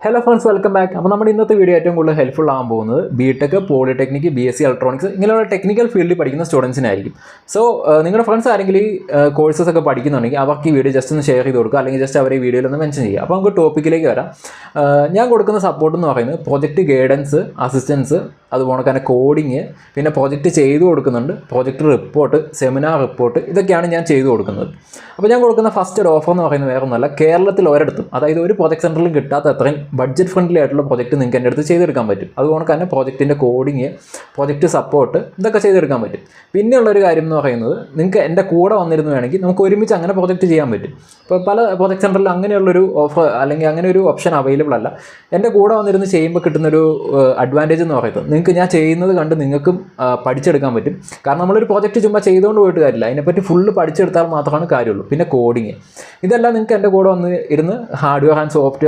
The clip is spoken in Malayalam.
Hello friends, welcome back. അപ്പോൾ നമ്മുടെ ഇന്നത്തെ വീഡിയോ ഏറ്റവും കൂടുതൽ ഹെൽപ്ഫുൾ ആകാൻ പോകുന്നത് ബിടെക്, പോളിടെക്നിക്, BSc ഇലക്ട്രോണിക്സ് ഇങ്ങനെയുള്ള ടെക്നിക്കൽ ഫീൽഡിൽ പഠിക്കുന്ന സ്റ്റുഡൻസിനായിരിക്കും. സോ നിങ്ങളുടെ ഫ്രണ്ട്സ് ആരെങ്കിലും ഈ കോഴ്സസ് ഒക്കെ പഠിക്കുന്നുണ്ടെങ്കിൽ അവർക്ക് ഈ വീഡിയോ ജസ്റ്റ് ഒന്ന് ഷെയർ ചെയ്ത് കൊടുക്കുക, അല്ലെങ്കിൽ ജസ്റ്റ് അവരെ ഈ വീഡിയോയിൽ ഒന്ന് മെൻഷൻ ചെയ്യുക. അപ്പോൾ നമുക്ക് ടോപ്പിക്കിലേക്ക് വരാം. ഞാൻ കൊടുക്കുന്ന സപ്പോർട്ട് എന്ന് പറയുന്നത് പ്രൊജക്റ്റ് ഗൈഡൻസ്, അസിസ്റ്റൻസ്, അതുപോലെ തന്നെ കോഡിങ്, പിന്നെ പ്രൊജക്റ്റ് ചെയ്തു കൊടുക്കുന്നുണ്ട്, പ്രൊജക്റ്റ് റിപ്പോർട്ട്, സെമിനാർ റിപ്പോർട്ട്, ഇതൊക്കെയാണ് ഞാൻ ചെയ്തു കൊടുക്കുന്നത്. അപ്പോൾ ഞാൻ കൊടുക്കുന്ന ഫസ്റ്റ് ഒരു ഓഫർ എന്ന് പറയുന്നത് വേറെ ഒന്നുമല്ല, കേരളത്തിൽ ഒരിടത്തും, അതായത് ഒരു പ്രൊജക്ട് സെൻറ്ററിലും കിട്ടാത്ത അത്രയും ബഡ്ജറ്റ് ഫ്രണ്ട്ലി ആയിട്ടുള്ള പ്രൊജക്റ്റ് നിങ്ങൾക്ക് എൻ്റെ അടുത്ത് ചെയ്തെടുക്കാൻ പറ്റും. അതുകൊണ്ട് തന്നെ പ്രൊജക്റ്റിൻ്റെ കോഡിങ്, പ്രൊജക്റ്റ് സപ്പോർട്ട്, ഇതൊക്കെ ചെയ്തെടുക്കാൻ പറ്റും. പിന്നെയുള്ളൊരു കാര്യം എന്ന് പറയുന്നത്, നിങ്ങൾക്ക് എൻ്റെ കൂടെ വന്നിരുന്നു വേണമെങ്കിൽ നമുക്ക് ഒരുമിച്ച് അങ്ങനെ പ്രൊജക്റ്റ് ചെയ്യാൻ പറ്റും. ഇപ്പോൾ പല പ്രൊജക്ട് സെൻറ്ററിൽ അങ്ങനെയുള്ളൊരു ഓഫർ അല്ലെങ്കിൽ അങ്ങനെ ഒരു ഓപ്ഷൻ അവൈലബിൾ അല്ല. എൻ്റെ കൂടെ വന്നിരുന്ന് ചെയ്യുമ്പോൾ കിട്ടുന്നൊരു അഡ്വാൻറ്റേജ് എന്ന് പറയുന്നത്, നിങ്ങൾക്ക് ഞാൻ ചെയ്യുന്നത് കണ്ട് നിങ്ങൾക്കും പഠിച്ചെടുക്കാൻ പറ്റും. കാരണം നമ്മളൊരു പ്രൊജക്റ്റ് ചുമ്മാ ചെയ്തുകൊണ്ട് പോയിട്ട് കാര്യമില്ല, അതിനെപ്പറ്റി ഫുള്ള് പഠിച്ചെടുത്താൽ മാത്രമാണ് കാര്യമുള്ളൂ. പിന്നെ കോഡിങ്, ഇതെല്ലാം നിങ്ങൾക്ക് എൻ്റെ കൂടെ വന്ന് ഇരുന്ന് ഹാർഡ്വെയർ ആൻഡ് സോഫ്റ്റ്വെയർ